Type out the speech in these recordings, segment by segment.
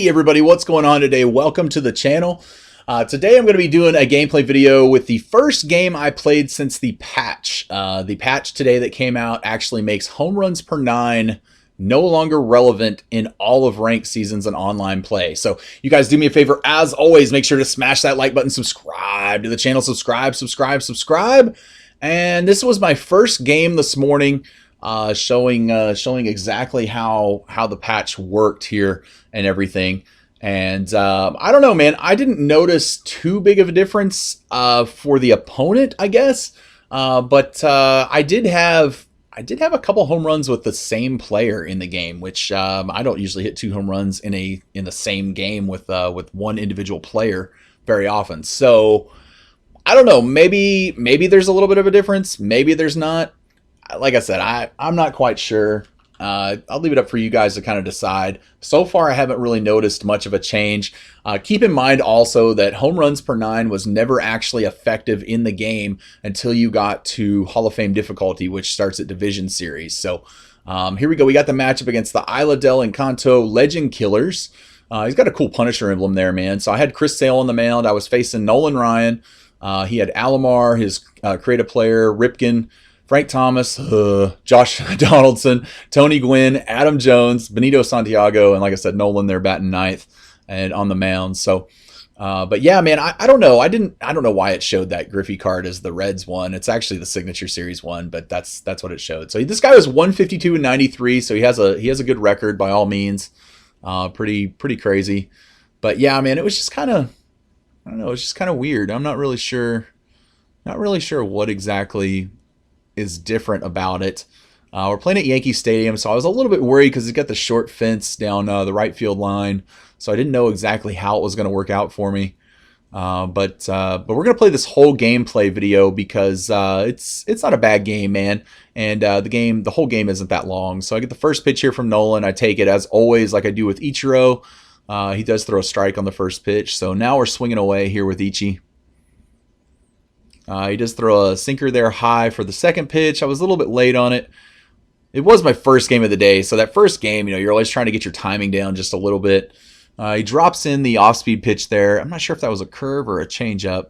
Hey everybody, what's going on today? Welcome to the channel. Today I'm going to be doing a gameplay video with the first game I played since the patch. The patch today that came out actually makes home runs per 9 no longer relevant in all of ranked seasons and online play. So you guys do me a favor, as always, make sure to smash that like button, subscribe to the channel, subscribe. And this was my first game this morning. Showing exactly how the patch worked here and everything. And I don't know, man. I didn't notice too big of a difference for the opponent, I guess. But I did have a couple home runs with the same player in the game, which I don't usually hit 2 home runs in the same game with one individual player very often. So I don't know. Maybe there's a little bit of a difference. Maybe there's not. Like I said, I'm not quite sure. I'll leave it up for you guys to kind of decide. So far, I haven't really noticed much of a change. Keep in mind also that home runs per 9 was never actually effective in the game until you got to Hall of Fame difficulty, which starts at Division Series. So here we go. We got the matchup against the Isla del Encanto Legend Killers. He's got a cool Punisher emblem there, man. So I had Chris Sale on the mound. I was facing Nolan Ryan. He had Alomar, his creative player, Ripken, Frank Thomas, Josh Donaldson, Tony Gwynn, Adam Jones, Benito Santiago, and like I said, Nolan there batting 9th and on the mound. So, but yeah, man, I don't know. I don't know why it showed that Griffey card as the Reds one. It's actually the Signature Series one, but that's what it showed. So this guy was 152 and 93, so he has a good record by all means. Pretty crazy. But yeah, man, it was just kind of, I don't know, it's just kind of weird. I'm not really sure what exactly is different about it. We're playing at Yankee Stadium, so I was a little bit worried because he's got the short fence down the right field line, so I didn't know exactly how it was going to work out for me. But we're going to play this whole gameplay video because it's not a bad game, man. And the whole game isn't that long. So I get the first pitch here from Nolan. I take it as always, like I do with Ichiro. He does throw a strike on the first pitch, so now we're swinging away here with Ichi. He does throw a sinker there high for the second pitch. I was a little bit late on it. It was my first game of the day, so that first game, you're always trying to get your timing down just a little bit. He drops in the off-speed pitch there. I'm not sure if that was a curve or a changeup.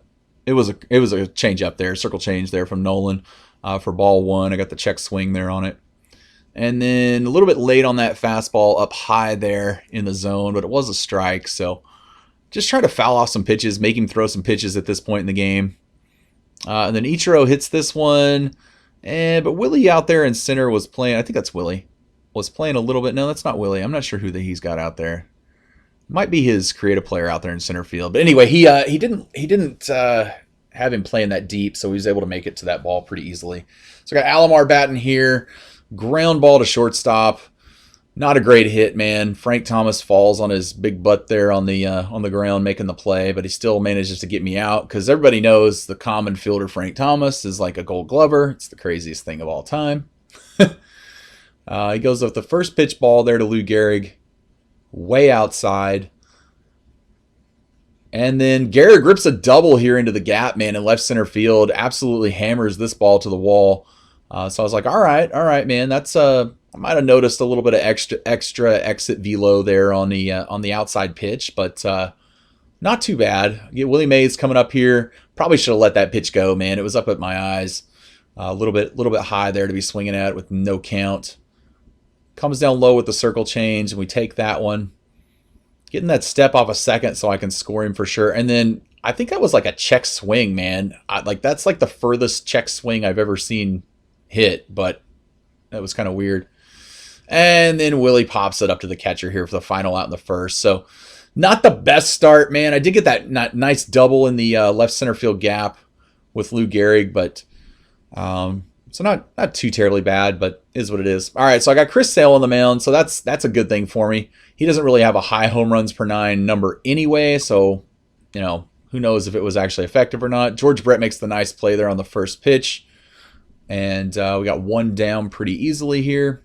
It was a changeup there, circle change there from Nolan for ball 1. I got the check swing there on it. And then a little bit late on that fastball up high there in the zone, but it was a strike. So just trying to foul off some pitches, make him throw some pitches at this point in the game. And then Ichiro hits this one, but Willie out there in center was playing. I think that's Willie. Was playing a little bit. No, that's not Willie. I'm not sure who he's got out there. Might be his creative player out there in center field. But anyway, he didn't have him playing that deep, so he was able to make it to that ball pretty easily. So I got Alomar batting here, ground ball to shortstop. Not a great hit, man. Frank Thomas falls on his big butt there on the ground making the play, but he still manages to get me out because everybody knows the common fielder Frank Thomas is like a Gold Glover. It's the craziest thing of all time. He goes with the first pitch ball there to Lou Gehrig, way outside. And then Gehrig rips a double here into the gap, man, in left center field. Absolutely hammers this ball to the wall. So I was like, all right, man, that's I might have noticed a little bit of extra exit velo there on the outside pitch, but not too bad. Get Willie Mays coming up here. Probably should have let that pitch go, man. It was up at my eyes, a little bit high there to be swinging at with no count. Comes down low with the circle change, and we take that one. Getting that step off a second so I can score him for sure. And then I think that was like a check swing, man. That's like the furthest check swing I've ever seen hit, but that was kind of weird. And then Willie pops it up to the catcher here for the final out in the first. So not the best start, man. I did get that nice double in the left center field gap with Lou Gehrig, but so not too terribly bad, but is what it is. All right, so I got Chris Sale on the mound, so that's a good thing for me. He doesn't really have a high home runs per 9 number anyway, so who knows if it was actually effective or not. George Brett makes the nice play there on the first pitch, and we got one down pretty easily here.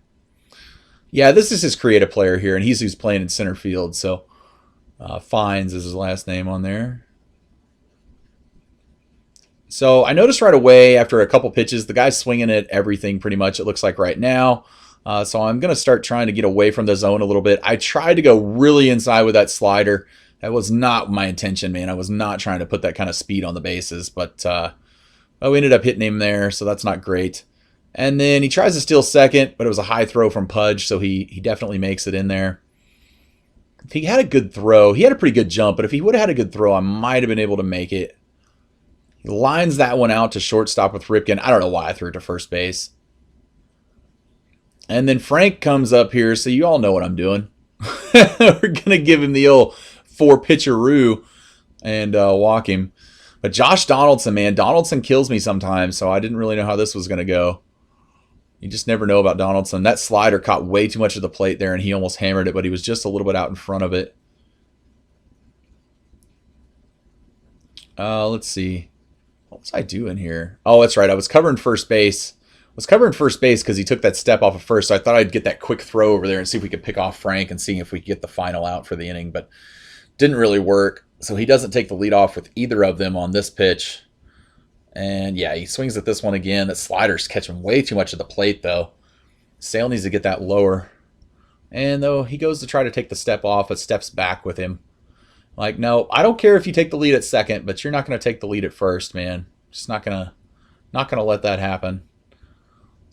Yeah, this is his creative player here, and he's who's playing in center field. So Fines is his last name on there. So I noticed right away after a couple pitches, the guy's swinging at everything pretty much, it looks like right now. So I'm going to start trying to get away from the zone a little bit. I tried to go really inside with that slider. That was not my intention, man. I was not trying to put that kind of speed on the bases, but we ended up hitting him there, so that's not great. And then he tries to steal second, but it was a high throw from Pudge, so he definitely makes it in there. If he had a good throw, he had a pretty good jump, but if he would have had a good throw, I might have been able to make it. He lines that one out to shortstop with Ripken. I don't know why I threw it to first base. And then Frank comes up here, so you all know what I'm doing. We're going to give him the old 4-pitcheroo and walk him. But Josh Donaldson, man, Donaldson kills me sometimes, so I didn't really know how this was going to go. You just never know about Donaldson. That slider caught way too much of the plate there, and he almost hammered it, but he was just a little bit out in front of it. Let's see. What was I doing here? Oh, that's right. I was covering first base. Because he took that step off of first, so I thought I'd get that quick throw over there and see if we could pick off Frank and see if we could get the final out for the inning, but didn't really work. So he doesn't take the lead off with either of them on this pitch. And yeah, he swings at this one again. That slider's catching way too much of the plate, though. Sale needs to get that lower. And though he goes to try to take the step off, it steps back with him. Like, no, I don't care if you take the lead at second, but you're not going to take the lead at first, man. Just not gonna let that happen.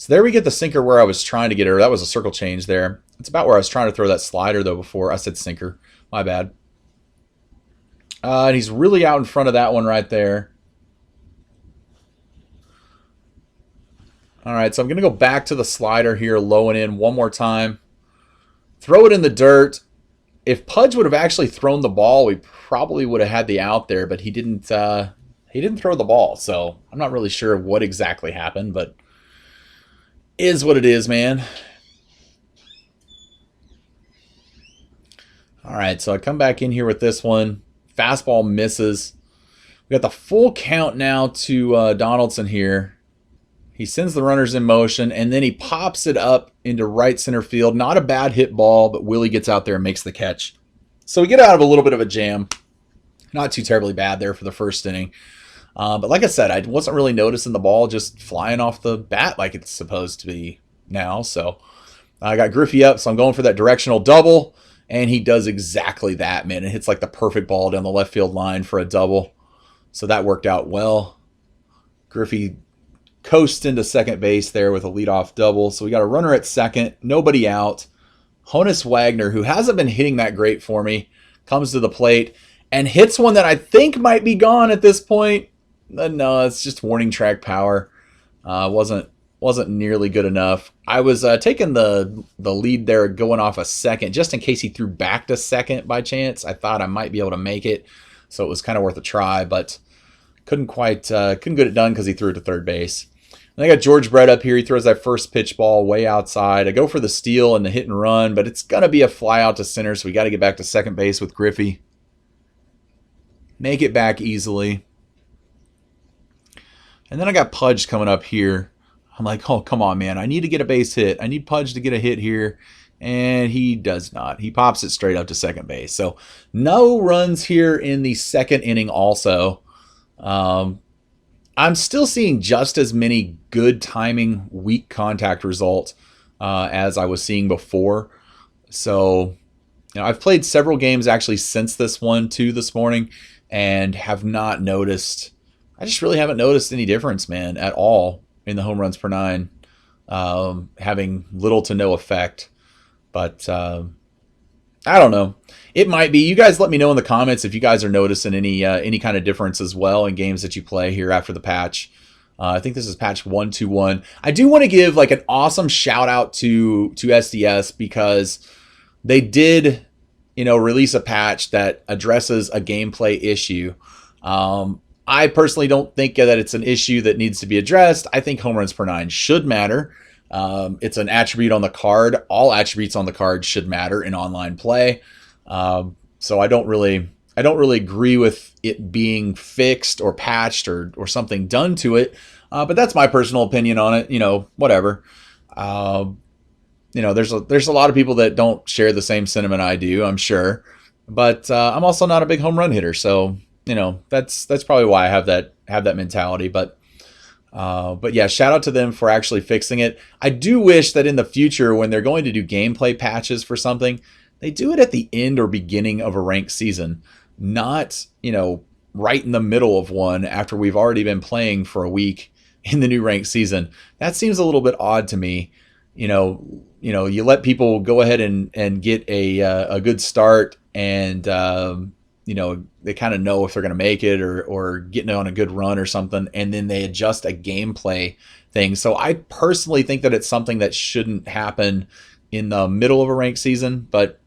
So there we get the sinker where I was trying to get her. That was a circle change there. It's about where I was trying to throw that slider, though, before. I said sinker. My bad. And he's really out in front of that one right there. All right, so I'm going to go back to the slider here, low and in one more time. Throw it in the dirt. If Pudge would have actually thrown the ball, we probably would have had the out there, but he didn't throw the ball. So I'm not really sure what exactly happened, but is what it is, man. All right, so I come back in here with this one. Fastball misses. We got the full count now to Donaldson here. He sends the runners in motion, and then he pops it up into right center field. Not a bad hit ball, but Willie gets out there and makes the catch. So we get out of a little bit of a jam. Not too terribly bad there for the first inning. But like I said, I wasn't really noticing the ball just flying off the bat like it's supposed to be now. So I got Griffey up, so I'm going for that directional double. And he does exactly that, man. It hits like the perfect ball down the left field line for a double. So that worked out well. Griffey coasts into second base there with a leadoff double. So we got a runner at second, nobody out. Honus Wagner, who hasn't been hitting that great for me, comes to the plate and hits one that I think might be gone at this point. No, it's just warning track power. Wasn't nearly good enough. I was taking the lead there going off a second just in case he threw back to second by chance. I thought I might be able to make it, so it was kind of worth a try, but couldn't get it done because he threw it to third base. And I got George Brett up here. He throws that first pitch ball way outside. I go for the steal and the hit and run, but it's going to be a fly out to center, so we got to get back to second base with Griffey. Make it back easily. And then I got Pudge coming up here. I'm like, oh, come on, man. I need to get a base hit. I need Pudge to get a hit here. And he does not. He pops it straight up to second base. So no runs here in the second inning also. I'm still seeing just as many good timing, weak contact results as I was seeing before. So, I've played several games actually since this one too this morning and have not noticed. I just really haven't noticed any difference, man, at all in the home runs per nine, having little to no effect. But I don't know. It might be. You guys let me know in the comments if you guys are noticing any kind of difference as well in games that you play here after the patch. I think this is patch 121. I do want to give like an awesome shout out to SDS because they did, release a patch that addresses a gameplay issue. I personally don't think that it's an issue that needs to be addressed. I think home runs per nine should matter. It's an attribute on the card. All attributes on the card should matter in online play. So I don't really agree with it being fixed or patched or something done to it. But that's my personal opinion on it. Whatever. There's a lot of people that don't share the same sentiment I do, I'm sure. But I'm also not a big home run hitter, so that's probably why I have that mentality. But But yeah, shout out to them for actually fixing it. I do wish that in the future, when they're going to do gameplay patches for something, they do it at the end or beginning of a ranked season, not, right in the middle of one after we've already been playing for a week in the new ranked season. That seems a little bit odd to me. You let people go ahead and get a good start, and they kind of know if they're going to make it or getting on a good run or something, and then they adjust a gameplay thing. So I personally think that it's something that shouldn't happen in the middle of a ranked season, but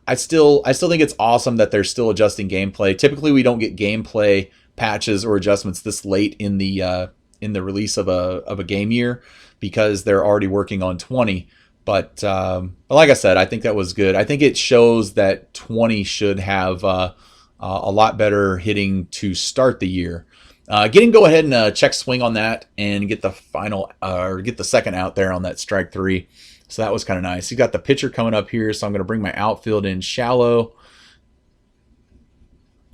I still think it's awesome that they're still adjusting gameplay. Typically, we don't get gameplay patches or adjustments this late in the release of a game year because they're already working on 20. But like I said, I think that was good. I think it shows that 20 should have a lot better hitting to start the year. Go ahead and check swing on that and get the final or get the second out there on that strike three. So that was kind of nice. You got the pitcher coming up here, so I'm going to bring my outfield in shallow.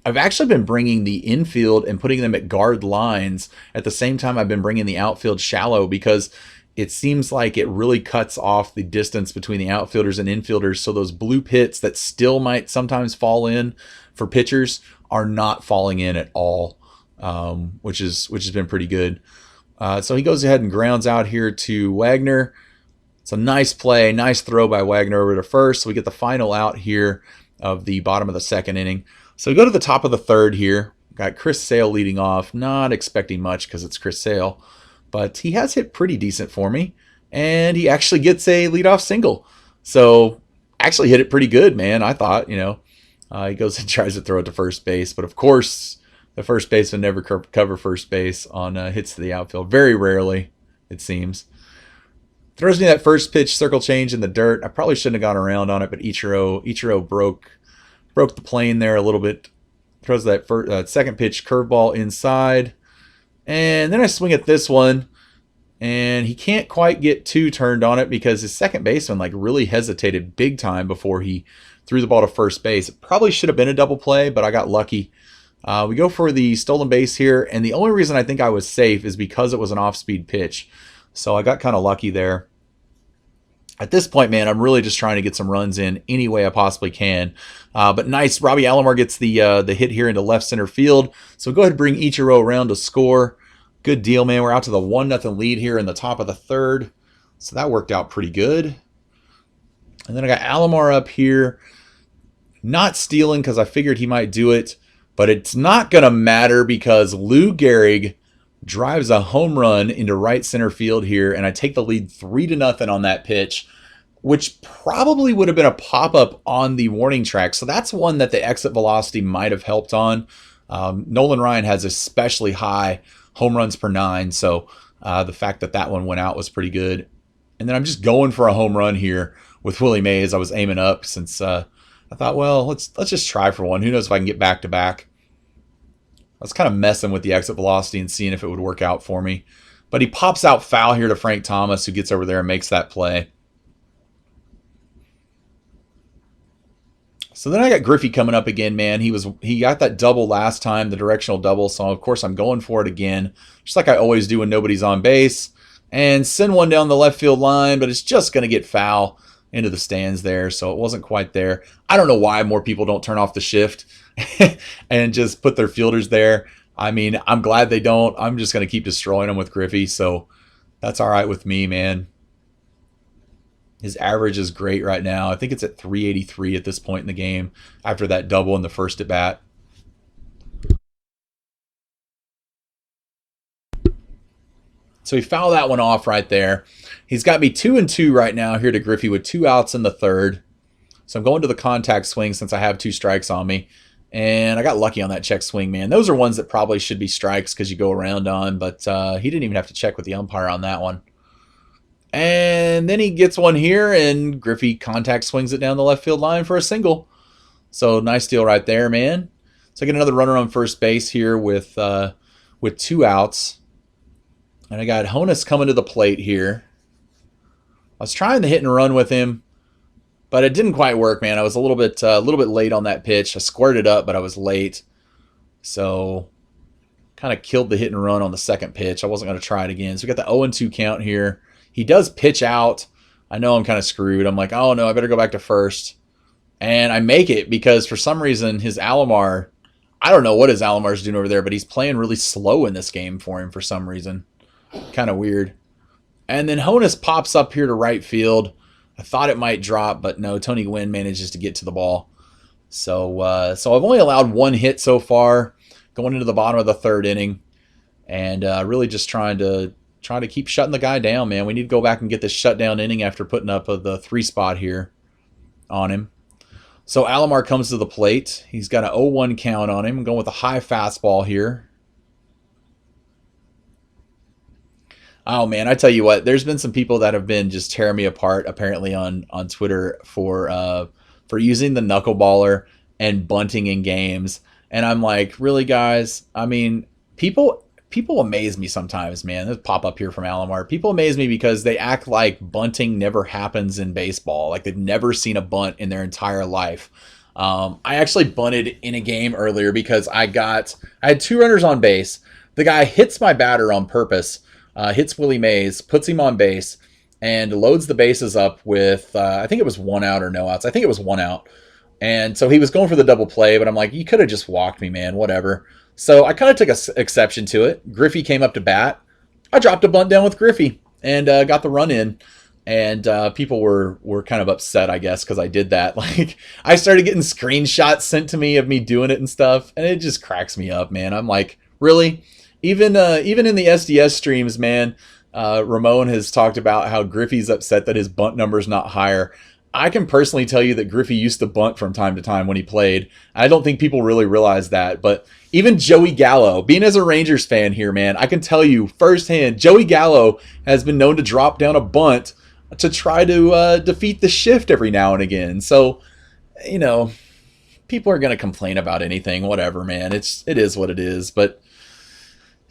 I've actually been bringing the infield and putting them at guard lines at the same time I've been bringing the outfield shallow because it seems like it really cuts off the distance between the outfielders and infielders. So those blue pits that still might sometimes fall in for pitchers are not falling in at all, which has been pretty good. So he goes ahead and grounds out here to Wagner. It's a nice play, nice throw by Wagner over to first. So we get the final out here of the bottom of the second inning. So we go to the top of the third here. Got Chris Sale leading off. Not expecting much because it's Chris Sale, but he has hit pretty decent for me. And he actually gets a leadoff single. So actually hit it pretty good, man. I thought, he goes and tries to throw it to first base. But of course, the first baseman never cover first base on hits to the outfield. Very rarely, it seems. Throws me that first pitch circle change in the dirt. I probably shouldn't have gone around on it, but Ichiro broke the plane there a little bit. Throws that second pitch curveball inside. And then I swing at this one, and he can't quite get too turned on it because his second baseman really hesitated big time before he threw the ball to first base. It probably should have been a double play, but I got lucky. We go for the stolen base here, and the only reason I think I was safe is because it was an off-speed pitch. So I got kind of lucky there. At this point, man, I'm really just trying to get some runs in any way I possibly can. But nice, Robbie Alomar gets the hit here into left center field. So go ahead and bring Ichiro around to score. Good deal, man. We're out to the 1-0 lead here in the top of the third. So that worked out pretty good. And then I got Alomar up here. Not stealing because I figured he might do it. But it's not going to matter because Lou Gehrig drives a home run into right center field here, and I take the lead 3-0 on that pitch, which probably would have been a pop-up on the warning track. So that's one that the exit velocity might have helped on. Nolan Ryan has especially high home runs per 9, so the fact that that one went out was pretty good. And then I'm just going for a home run here with Willie Mays. I was aiming up since I thought, well, let's just try for one. Who knows if I can get back-to-back. I was kind of messing with the exit velocity and seeing if it would work out for me. But he pops out foul here to Frank Thomas, who gets over there and makes that play. So then I got Griffey coming up again, man. He got that double last time, the directional double. So, of course, I'm going for it again, just like I always do when nobody's on base. And send one down the left field line, but it's just going to get foul into the stands there, so it wasn't quite there. I don't know why more people don't turn off the shift and just put their fielders there. I mean, I'm glad they don't. I'm just going to keep destroying them with Griffey, so that's all right with me, man. His average is great right now. I think it's at 383 at this point in the game after that double in the first at bat. So he fouled that one off right there. He's got me 2-2 right now here to Griffey with 2 outs in the third. So I'm going to the contact swing since I have 2 strikes on me. And I got lucky on that check swing, man. Those are ones that probably should be strikes because you go around on. But he didn't even have to check with the umpire on that one. And then he gets one here, and Griffey contact swings it down the left field line for a single. So nice deal right there, man. So I get another runner on first base here with 2 outs. And I got Honus coming to the plate here. I was trying to hit and run with him, but it didn't quite work, man. I was a little bit late on that pitch. I squared it up, but I was late. So Kind of killed the hit and run on the second pitch. I wasn't going to try it again. So we got the 0-2 count here. He does pitch out. I know I'm kind of screwed. I'm like, oh no, I better go back to first. And I make it because for some reason his Alomar, I don't know what his Alomar's doing over there, but he's playing really slow in this game for him for some reason. Kind of weird. And then Honus pops up here to right field. I thought it might drop, but no, Tony Gwynn manages to get to the ball. So I've only allowed one hit so far, going into the bottom of the third inning, and really just trying to keep shutting the guy down, man. We need to go back and get this shutdown inning after putting up the 3 spot here on him. So Alomar comes to the plate. He's got an 0-1 count on him. I'm going with a high fastball here. Oh man, I tell you what, there's been some people that have been just tearing me apart apparently on Twitter for using the knuckleballer and bunting in games. And I'm like, really guys? I mean, people amaze me sometimes, man. This pop up here from Alomar. People amaze me because they act like bunting never happens in baseball. Like they've never seen a bunt in their entire life. I actually bunted in a game earlier because I had 2 runners on base. The guy hits my batter on purpose, hits Willie Mays, puts him on base, and loads the bases up with, I think it was 1 out or no outs. I think it was 1 out. And so he was going for the double play, but I'm like, you could have just walked me, man, whatever. So I kind of took an exception to it. Griffey came up to bat. I dropped a bunt down with Griffey and got the run in. And people were kind of upset, I guess, because I did that. Like, I started getting screenshots sent to me of me doing it and stuff, and it just cracks me up, man. I'm like, really? Even in the SDS streams, man, Ramon has talked about how Griffey's upset that his bunt number's not higher. I can personally tell you that Griffey used to bunt from time to time when he played. I don't think people really realize that, but even Joey Gallo, being as a Rangers fan here, man, I can tell you firsthand, Joey Gallo has been known to drop down a bunt to try to defeat the shift every now and again. So, you know, people are going to complain about anything, whatever, man. It is what it is, but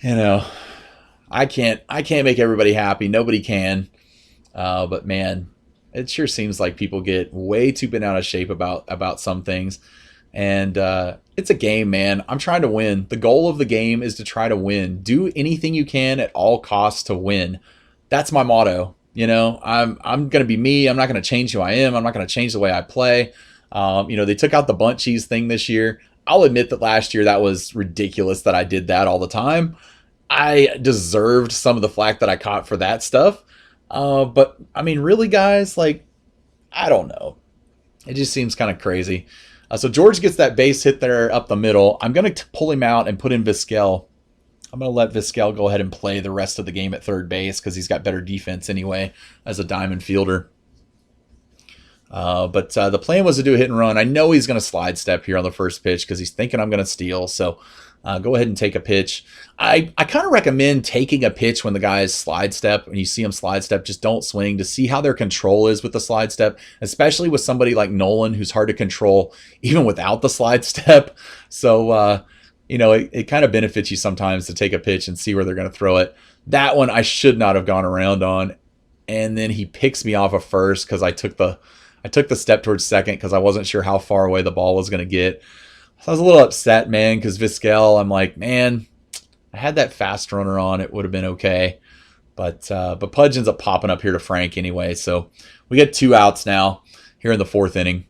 you know, I can't make everybody happy. Nobody can. But man, it sure seems like people get way too bent out of shape about some things. And it's a game, man. I'm trying to win. The goal of the game is to try to win. Do anything you can at all costs to win. That's my motto. You know, I'm going to be me. I'm not going to change who I am. I'm not going to change the way I play. You know, they took out the bunt cheese thing this year. I'll admit that last year that was ridiculous that I did that all the time. I deserved some of the flack that I caught for that stuff. But I mean, really, guys, like, I don't know. It just seems kind of crazy. So George gets that base hit there up the middle. I'm going to pull him out and put in Vizquel. I'm going to let Vizquel go ahead and play the rest of the game at third base because he's got better defense anyway as a diamond fielder. But the plan was to do a hit and run. I know he's going to slide step here on the first pitch because he's thinking I'm going to steal. So go ahead and take a pitch. I kind of recommend taking a pitch when the guy is slide step. When you see him slide step, just don't swing to see how their control is with the slide step, especially with somebody like Nolan who's hard to control even without the slide step. So, you know, it kind of benefits you sometimes to take a pitch and see where they're going to throw it. That one I should not have gone around on. And then he picks me off of first because I took the step towards second because I wasn't sure how far away the ball was going to get. So I was a little upset, man, because Vizquel, I'm like, man, I had that fast runner on. It would have been okay. But Pudge ends up popping up here to Frank anyway. So we get 2 outs now here in the 4th inning.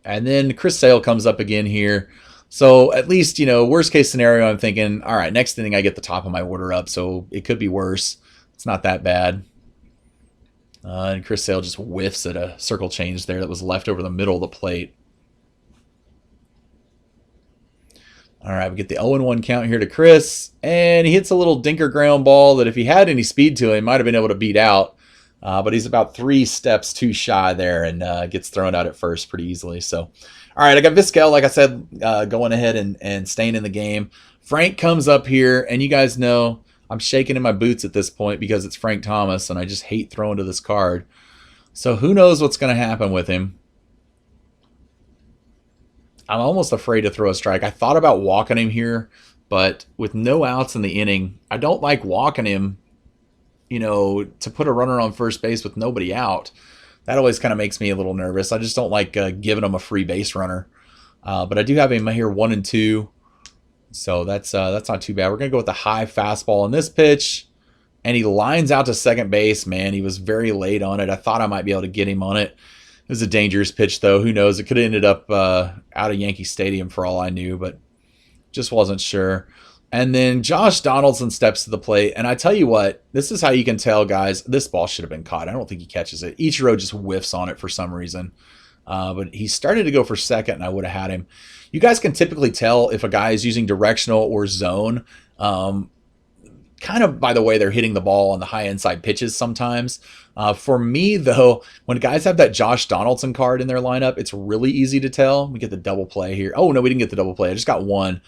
And then Chris Sale comes up again here. So at least, you know, worst case scenario, I'm thinking, all right, next inning I get the top of my order up. So it could be worse. It's not that bad. And Chris Sale just whiffs at a circle change there that was left over the middle of the plate. All right, we get the 0-1 count here to Chris, and he hits a little dinker ground ball that if he had any speed to him, might have been able to beat out. But he's about 3 steps too shy there and gets thrown out at first pretty easily. So, all right, I got Vizquel, like I said, going ahead and staying in the game. Frank comes up here, and you guys know I'm shaking in my boots at this point because it's Frank Thomas, and I just hate throwing to this card. So who knows what's going to happen with him. I'm almost afraid to throw a strike. I thought about walking him here, but with no outs in the inning, I don't like walking him, you know, to put a runner on first base with nobody out. That always kind of makes me a little nervous. I just don't like giving him a free base runner. But I do have him here 1-2. So that's not too bad. We're going to go with the high fastball in this pitch. And he lines out to second base, man. He was very late on it. I thought I might be able to get him on it. It was a dangerous pitch, though. Who knows? It could have ended up out of Yankee Stadium for all I knew, but just wasn't sure. And then Josh Donaldson steps to the plate. And I tell you what, this is how you can tell, guys, this ball should have been caught. I don't think he catches it. Ichiro just whiffs on it for some reason. But he started to go for second, and I would have had him. You guys can typically tell if a guy is using directional or zone, kind of by the way they're hitting the ball on the high inside pitches sometimes. For me, though, when guys have that Josh Donaldson card in their lineup, it's really easy to tell. We get the double play here. Oh, no, we didn't get the double play. I just got one.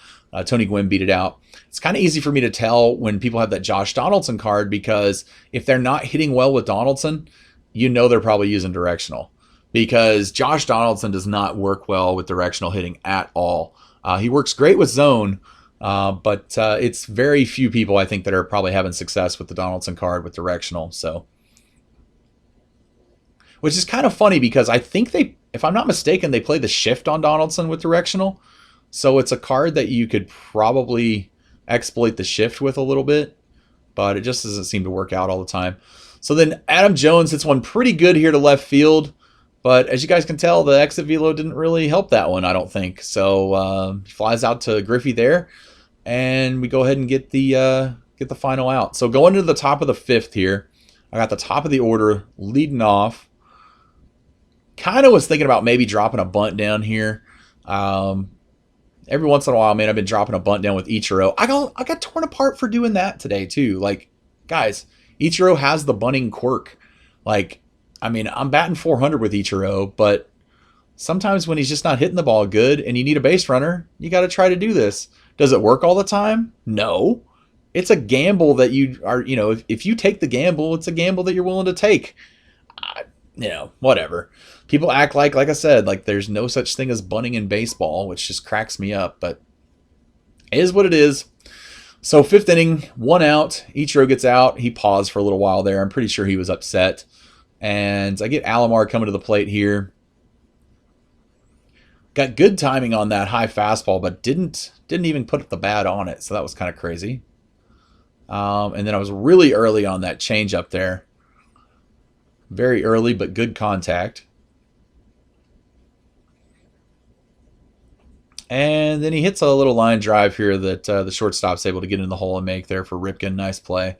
Tony Gwynn beat it out. It's kind of easy for me to tell when people have that Josh Donaldson card because if they're not hitting well with Donaldson, you know they're probably using directional. Because Josh Donaldson does not work well with directional hitting at all. He works great with zone, but it's very few people, I think, that are probably having success with the Donaldson card with directional. So, which is kind of funny because I think they, if I'm not mistaken, they play the shift on Donaldson with directional. So it's a card that you could probably exploit the shift with a little bit, but it just doesn't seem to work out all the time. So then Adam Jones hits one pretty good here to left field. But as you guys can tell, the exit velo didn't really help that one, I don't think. So he flies out to Griffey there, and we go ahead and get the final out. So going to the top of the fifth here, I got the top of the order leading off. Kind of was thinking about maybe dropping a bunt down here. Every once in a while, man, I've been dropping a bunt down with Ichiro. I got torn apart for doing that today too. Like, guys, Ichiro has the bunting quirk. Like, I mean, I'm batting 400 with Ichiro, but sometimes when he's just not hitting the ball good and you need a base runner, you got to try to do this. Does it work all the time? No. It's a gamble that you are, you know, if you take the gamble, it's a gamble that you're willing to take. You know, whatever. People act like I said, like there's no such thing as bunting in baseball, which just cracks me up, but it is what it is. So fifth inning, 1 out. Ichiro gets out. He paused for a little while there. I'm pretty sure he was upset. And I get Alomar coming to the plate here. Got good timing on that high fastball, but didn't even put the bat on it. So that was kind of crazy. And then I was really early on that change up there. Very early, but good contact. And then he hits a little line drive here that the shortstop's able to get in the hole and make there for Ripken. Nice play.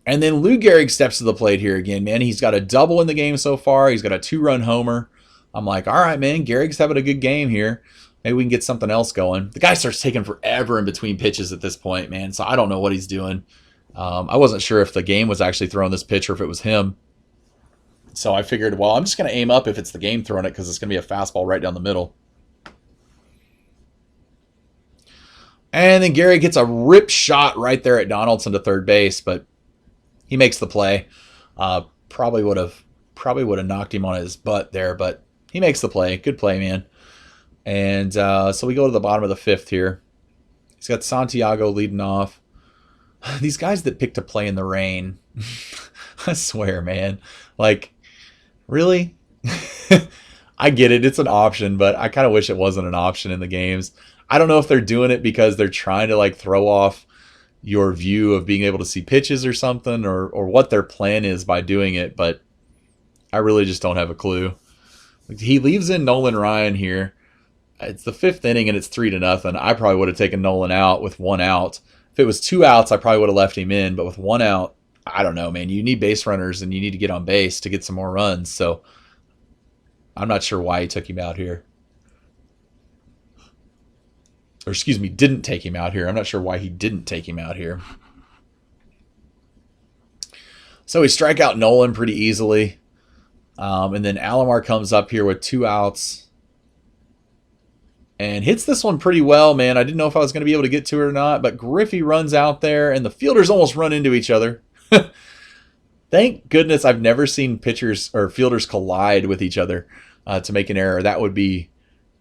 And then Lou Gehrig steps to the plate here again, man. He's got a double in the game so far. He's got a 2-run homer. I'm like, all right, man, Gehrig's having a good game here. Maybe we can get something else going. The guy starts taking forever in between pitches at this point, man. So I don't know what he's doing. I wasn't sure if the game was actually throwing this pitch or if it was him. So I figured, well, I'm just going to aim up if it's the game throwing it because it's going to be a fastball right down the middle. And then Gehrig gets a rip shot right there at Donaldson to third base, but he makes the play. Probably would have knocked him on his butt there, but he makes the play. Good play, man. And so we go to the bottom of the fifth here. He's got Santiago leading off. These guys that pick to play in the rain, I swear, man. Like, really? I get it. It's an option, but I kind of wish it wasn't an option in the games. I don't know if they're doing it because they're trying to like throw off your view of being able to see pitches or something, or what their plan is by doing it, but I really just don't have a clue. He leaves in Nolan Ryan here. It's the fifth inning and it's 3-0. I probably would have taken Nolan out with 1 out. If it was 2 outs, I probably would have left him in, but with 1 out, I don't know, man. You need base runners and you need to get on base to get some more runs, so I'm not sure why he took him out here. Or excuse me, didn't take him out here. I'm not sure why he didn't take him out here. So we strike out Nolan pretty easily. And then Alomar comes up here with 2 outs. And hits this one pretty well, man. I didn't know if I was going to be able to get to it or not. But Griffey runs out there, and the fielders almost run into each other. Thank goodness I've never seen pitchers or fielders collide with each other to make an error. That would be,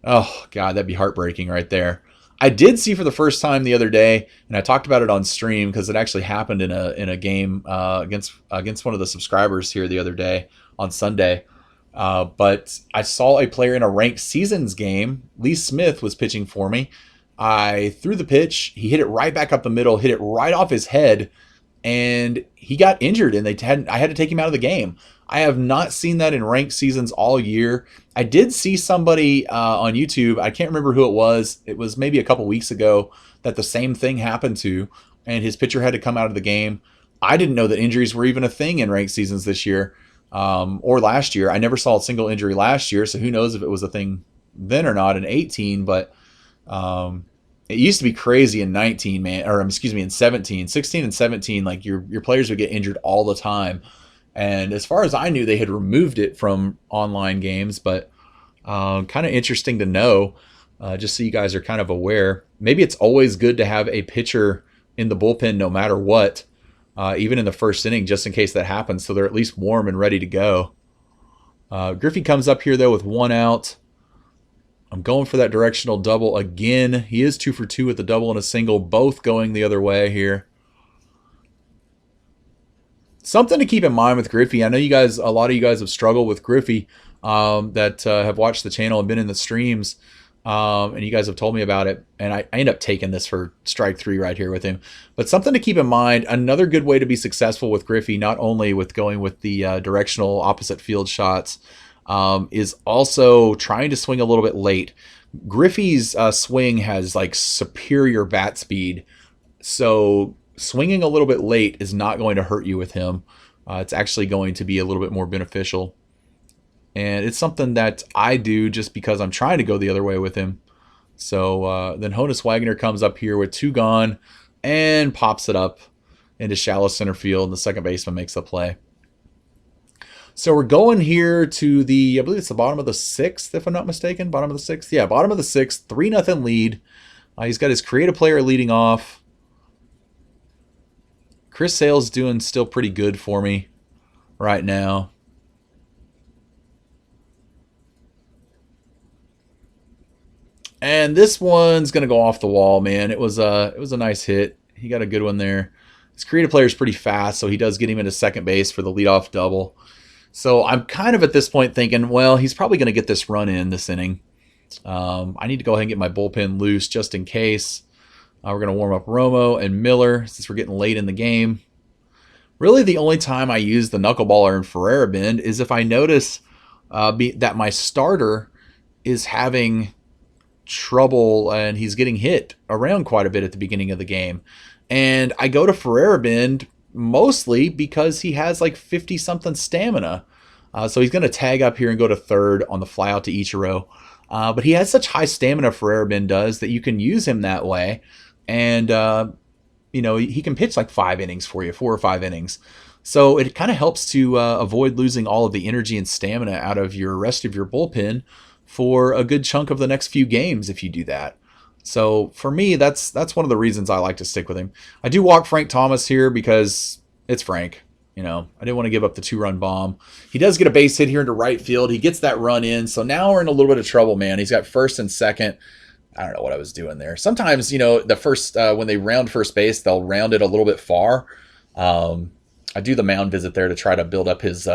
oh, God, that'd be heartbreaking right there. I did see for the first time the other day, and I talked about it on stream because it actually happened in a game against one of the subscribers here the other day on Sunday. But I saw a player in a ranked seasons game. Lee Smith was pitching for me. I threw the pitch. He hit it right back up the middle, hit it right off his head, and he got injured, and I had to take him out of the game. I have not seen that in ranked seasons all year. I did see somebody on YouTube, I can't remember who it was maybe a couple weeks ago, that the same thing happened to, and his pitcher had to come out of the game. I didn't know that injuries were even a thing in ranked seasons this year or last year. I never saw a single injury last year, so who knows if it was a thing then or not in 18, but it used to be crazy in 19, man, or excuse me, in 17, 16 and 17, like your players would get injured all the time. And as far as I knew, they had removed it from online games, but kind of interesting to know, just so you guys are kind of aware. Maybe it's always good to have a pitcher in the bullpen no matter what, even in the first inning, just in case that happens, so they're at least warm and ready to go. Griffey comes up here, though, with 1 out. I'm going for that directional double again. He is 2 for 2 with a double and a single, both going the other way here. Something to keep in mind with Griffey. I know a lot of you guys have struggled with Griffey that have watched the channel and been in the streams, and you guys have told me about it. And I end up taking this for strike 3 right here with him. But something to keep in mind, another good way to be successful with Griffey, not only with going with the directional opposite field shots, is also trying to swing a little bit late. Griffey's swing has like superior bat speed, so swinging a little bit late is not going to hurt you with him. It's actually going to be a little bit more beneficial. And it's something that I do just because I'm trying to go the other way with him. So then Honus Wagner comes up here with 2 gone and pops it up into shallow center field, and the second baseman makes the play. So we're going here to I believe it's the bottom of the 6th, if I'm not mistaken. Bottom of the 6th? Yeah, bottom of the 6th. 3-0 lead. He's got his creative player leading off. Chris Sale's doing still pretty good for me right now. And this one's going to go off the wall, man. It was a nice hit. He got a good one there. His creative player is pretty fast, so he does get him into second base for the leadoff double. So I'm kind of at this point thinking, well, he's probably going to get this run in this inning. I need to go ahead and get my bullpen loose just in case. We're going to warm up Romo and Miller since we're getting late in the game. Really, the only time I use the knuckleballer and Ferreira bend is if I notice that my starter is having trouble and he's getting hit around quite a bit at the beginning of the game. And I go to Ferreira bend mostly because he has like 50-something stamina. So he's going to tag up here and go to third on the flyout to Ichiro. But he has such high stamina, Ferreira bend does, that you can use him that way. And, you know, he can pitch like 5 innings for you, 4 or 5 innings. So it kind of helps to avoid losing all of the energy and stamina out of your rest of your bullpen for a good chunk of the next few games if you do that. So for me, that's one of the reasons I like to stick with him. I do walk Frank Thomas here because it's Frank. You know, I didn't want to give up the 2-run bomb. He does get a base hit here into right field. He gets that run in. So now we're in a little bit of trouble, man. He's got first and second. I don't know what I was doing there. Sometimes, you know, the first when they round first base, they'll round it a little bit far. I do the mound visit there to try to build up his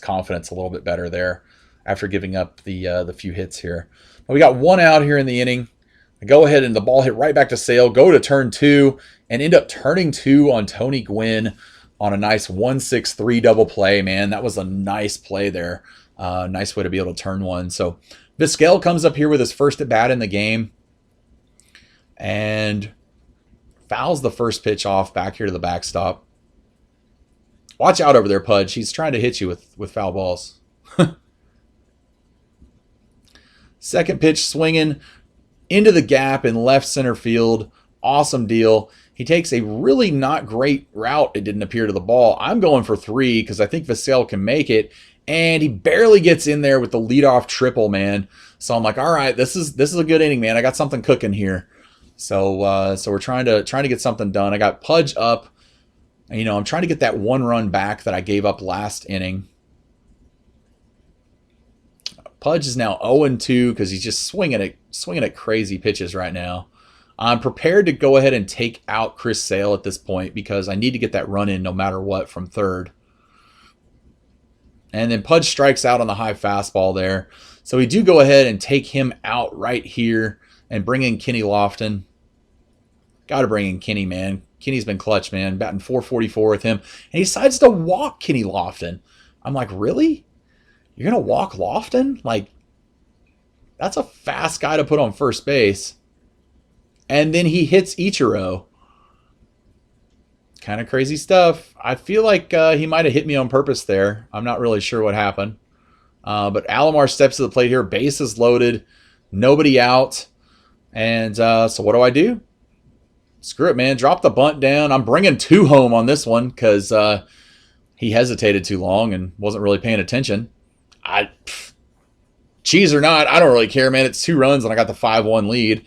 confidence a little bit better there after giving up the few hits here. But we got 1 out here in the inning. I go ahead and the ball hit right back to Sale, go to turn 2, and end up turning 2 on Tony Gwynn on a nice 1-6-3 double play, man. That was a nice play there. Nice way to be able to turn one. So Vizquel comes up here with his first at bat in the game and fouls the first pitch off back here to the backstop. Watch out over there, Pudge. He's trying to hit you with foul balls. Second pitch swinging into the gap in left center field. Awesome deal. He takes a really not great route, it didn't appear, to the ball. I'm going for 3 because I think Vizquel can make it. And he barely gets in there with the leadoff triple, man. So I'm like, all right, this is a good inning, man. I got something cooking here. So we're trying to get something done. I got Pudge up. You know, I'm trying to get that 1 run back that I gave up last inning. Pudge is now 0-2 because he's just swinging at crazy pitches right now. I'm prepared to go ahead and take out Chris Sale at this point because I need to get that run in no matter what from third. And then Pudge strikes out on the high fastball there. So we do go ahead and take him out right here and bring in Kenny Lofton. Got to bring in Kenny, man. Kenny's been clutch, man. Batting .444 with him. And he decides to walk Kenny Lofton. I'm like, really? You're going to walk Lofton? Like, that's a fast guy to put on first base. And then he hits Ichiro. Kind of crazy stuff. I feel like he might have hit me on purpose there. I'm not really sure what happened. But Alomar steps to the plate here. Base is loaded. Nobody out. And so what do? Screw it, man. Drop the bunt down. I'm bringing 2 home on this one because he hesitated too long and wasn't really paying attention. Cheese or not, I don't really care, man. It's 2 runs and I got the 5-1 lead,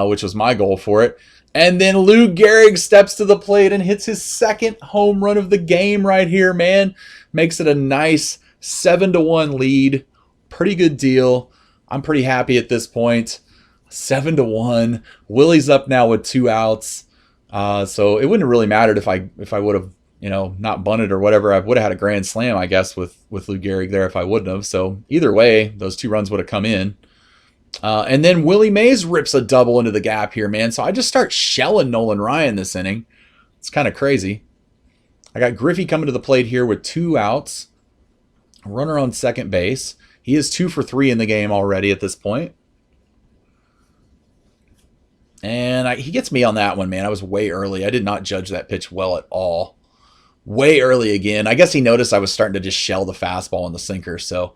which was my goal for it. And then Lou Gehrig steps to the plate and hits his 2nd home run of the game right here, man. Makes it a nice 7-1 lead. Pretty good deal. I'm pretty happy at this point. 7-1. Willie's up now with 2 outs. So it wouldn't have really mattered if I would have, not bunted or whatever. I would have had a grand slam, I guess, with Lou Gehrig there if I wouldn't have. So either way, those 2 runs would have come in. And then Willie Mays rips a double into the gap here, man. So I just start shelling Nolan Ryan this inning. It's kind of crazy. I got Griffey coming to the plate here with 2 outs. Runner on second base. He is 2 for 3 in the game already at this point. And he gets me on that one, man. I was way early. I did not judge that pitch well at all. Way early again. I guess he noticed I was starting to just shell the fastball and the sinker. So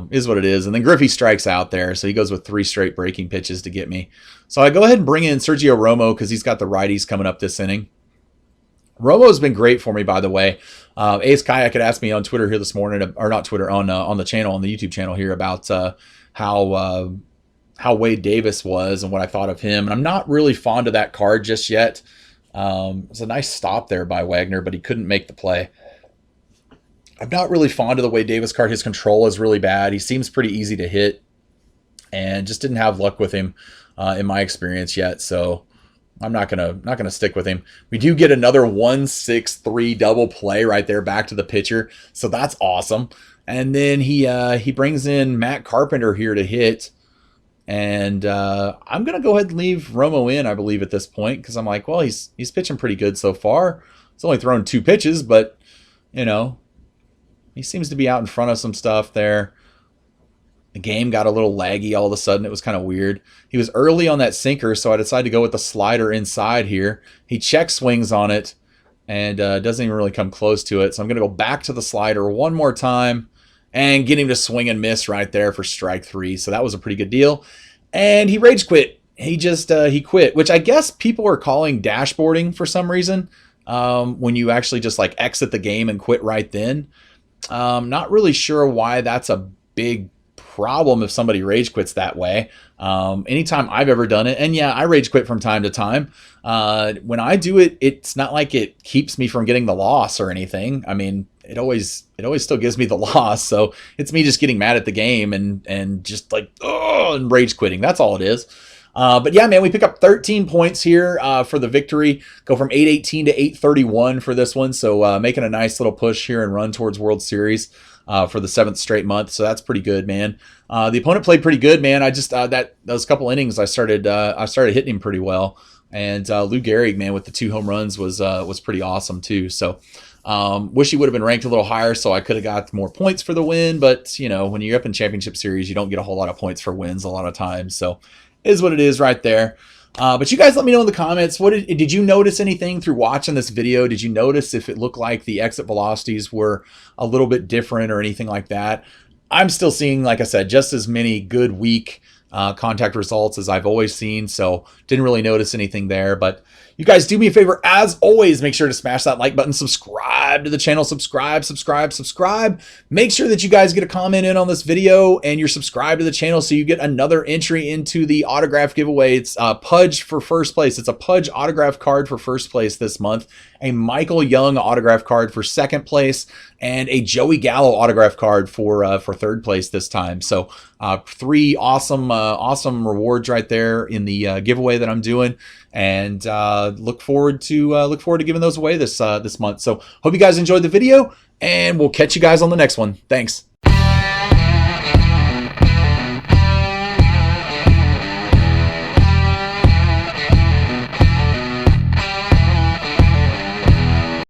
is what it is. And then Griffey strikes out there. So he goes with 3 straight breaking pitches to get me. So I go ahead and bring in Sergio Romo because he's got the righties coming up this inning. Romo's been great for me, by the way. Ace Kayak had asked me on Twitter here this morning, or not Twitter, on the channel, on the YouTube channel here about how Wade Davis was and what I thought of him. And I'm not really fond of that card just yet. It was a nice stop there by Wagner, but he couldn't make the play. I'm not really fond of the Wade Davis card. His control is really bad. He seems pretty easy to hit and just didn't have luck with him in my experience yet. So I'm not gonna stick with him. We do get another 1-6-3 double play right there back to the pitcher. So that's awesome. And then he brings in Matt Carpenter here to hit. And I'm going to go ahead and leave Romo in, I believe, at this point. Because I'm like, well, he's pitching pretty good so far. He's only thrown 2 pitches, but, he seems to be out in front of some stuff there. The game got a little laggy all of a sudden. It was kind of weird. He was early on that sinker, so I decided to go with the slider inside here. He check swings on it and doesn't even really come close to it. So I'm going to go back to the slider one more time and get him to swing and miss right there for strike 3. So that was a pretty good deal. And he rage quit. He quit, which I guess people are calling dashboarding for some reason. When you actually just like exit the game and quit right then. Not really sure why that's a big problem if somebody rage quits that way. Anytime I've ever done it, and yeah, I rage quit from time to time. When I do it, it's not like it keeps me from getting the loss or anything. I mean, it always still gives me the loss. So it's me just getting mad at the game and just like, and rage quitting. That's all it is. But yeah, man, we pick up 13 points here for the victory. Go from 818 to 831 for this one. So making a nice little push here and run towards World Series for the 7th straight month. So that's pretty good, man. The opponent played pretty good, man. I just those couple innings I started hitting him pretty well. And Lou Gehrig, man, with the 2 home runs was pretty awesome too. So wish he would have been ranked a little higher so I could have got more points for the win. But when you're up in championship series, you don't get a whole lot of points for wins a lot of times. So is what it is right there. But you guys let me know in the comments, did you notice anything through watching this video? Did you notice if it looked like the exit velocities were a little bit different or anything like that? I'm still seeing, like I said, just as many good, weak contact results as I've always seen. So didn't really notice anything there. But you guys do me a favor, as always, make sure to smash that like button, subscribe to the channel, subscribe. Make sure that you guys get a comment in on this video and you're subscribed to the channel so you get another entry into the autograph giveaway. It's Pudge for first place. It's a Pudge autograph card for first place this month, a Michael Young autograph card for second place, and a Joey Gallo autograph card for third place this time. So 3 awesome rewards right there in the giveaway that I'm doing. And look forward to giving those away this month. So hope you guys enjoyed the video, and we'll catch you guys on the next one. Thanks.